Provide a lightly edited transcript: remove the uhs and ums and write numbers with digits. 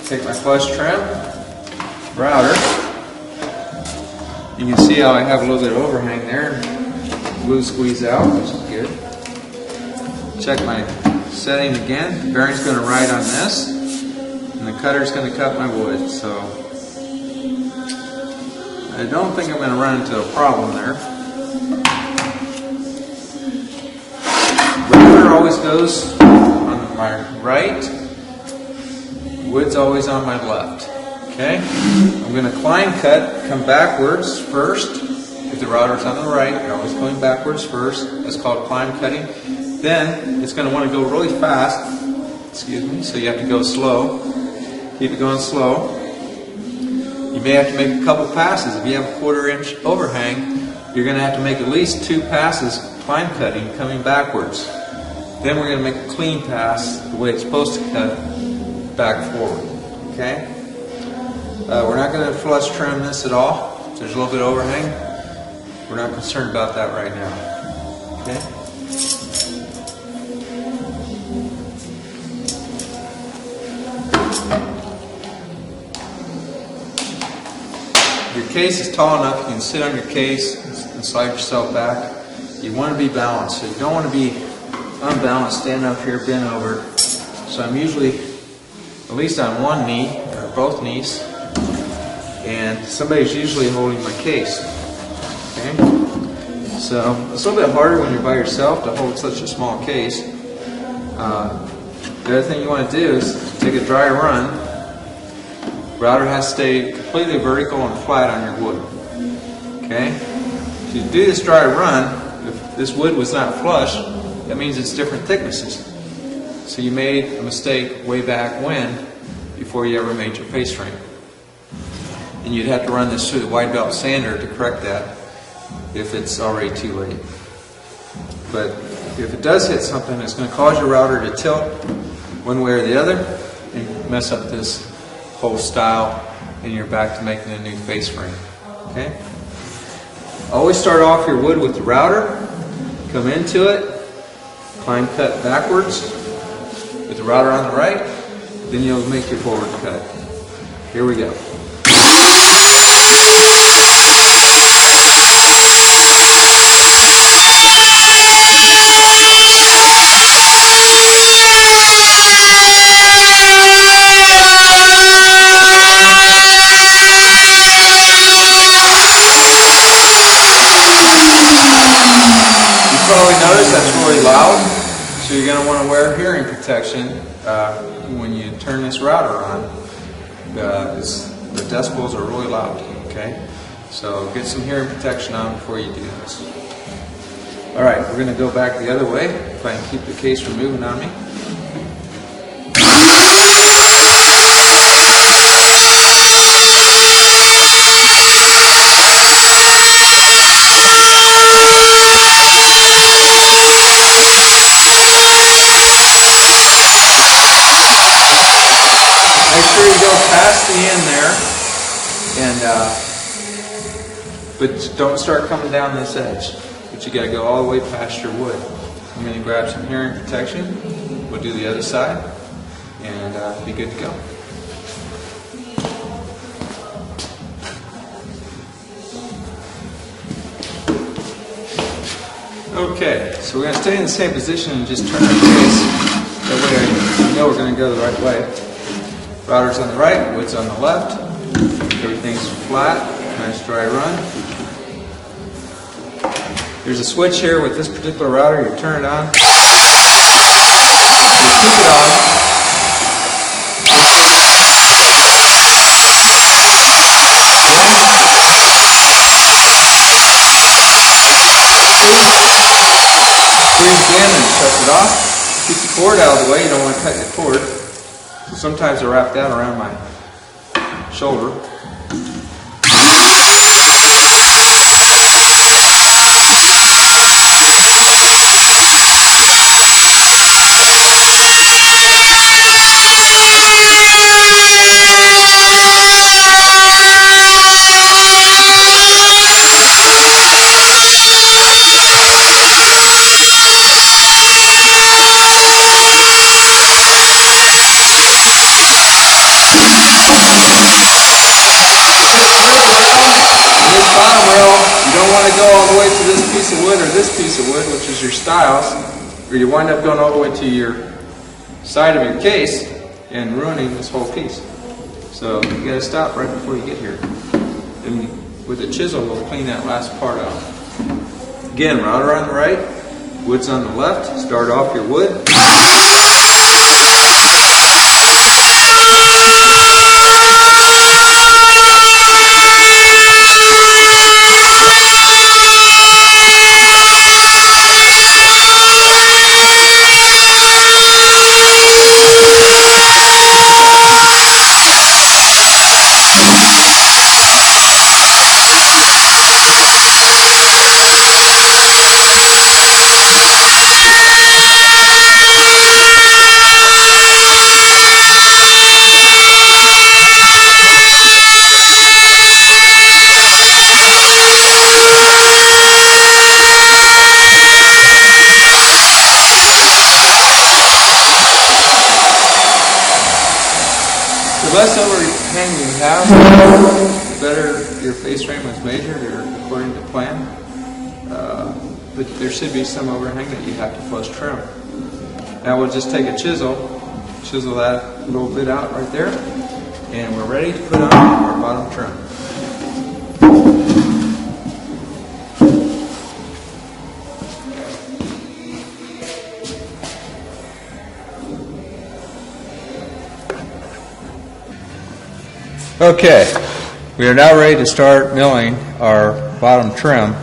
take my flush trim router. You can see how I have a little bit of overhang there. Glue squeeze out, which is good. Check my setting again. The bearing's going to ride on this, and the cutter's going to cut my wood. So I don't think I'm going to run into a problem there. Router always goes on my right. Wood's always on my left. Okay? I'm going to climb cut, come backwards first. If the router's on the right, you're always going backwards first. That's called climb cutting. Then it's going to want to go really fast. Excuse me. So you have to go slow. Keep it going slow. You may have to make a couple passes. If you have a 1/4 inch overhang, you're going to have to make at least 2 passes climb cutting coming backwards. Then we're going to make a clean pass the way it's supposed to cut back forward. Okay? We're not going to flush trim this at all. If there's a little bit of overhang, we're not concerned about that right now. Okay? Your case is tall enough, you can sit on your case and slide yourself back. You want to be balanced, so you don't want to be unbalanced, stand up here, bent over. So I'm usually at least on one knee, or both knees, and somebody's usually holding my case. Okay? So it's a little bit harder when you're by yourself to hold such a small case. The other thing you want to do is take a dry run. Router has to stay completely vertical and flat on your wood. Okay? If you do this dry run, if this wood was not flush, that means it's different thicknesses. So you made a mistake way back when, before you ever made your face frame. And you'd have to run this through the wide belt sander to correct that if it's already too late. But if it does hit something, it's going to cause your router to tilt one way or the other and mess up this whole style, and you're back to making a new face frame. Okay? Always start off your wood with the router, come into it, climb cut backwards with the router on the right, then you'll make your forward cut. Here we go. Notice that's really loud, so you're going to want to wear hearing protection when you turn this router on. The decibels are really loud. Okay, so get some hearing protection on before you do this. All right, we're going to go back the other way if I can keep the case from moving on me. Make sure you go past the end there, but don't start coming down this edge. But you got to go all the way past your wood. I'm going to grab some hearing protection. We'll do the other side, and be good to go. Okay, so we're going to stay in the same position and just turn our case. That way I know we're going to go the right way. Router's on the right, wood's on the left. Everything's flat, nice dry run. There's a switch here with this particular router. You turn it on. You keep it on. Squeeze again and shut it off. Keep the cord out of the way. You don't want to cut your cord. So sometimes I wrap that around my shoulder. don't want to go all the way to this piece of wood or this piece of wood, which is your stiles, or you wind up going all the way to your side of your case and ruining this whole piece. So you got to stop right before you get here. And with a chisel, we'll clean that last part out. Again, router on the right, wood's on the left. Start off your wood. The less overhang you have, the better your face frame was measured or according to plan. But there should be some overhang that you have to flush trim. Now we'll just take a chisel that little bit out right there, and we're ready to put on our bottom trim. Okay, we are now ready to start milling our bottom trim.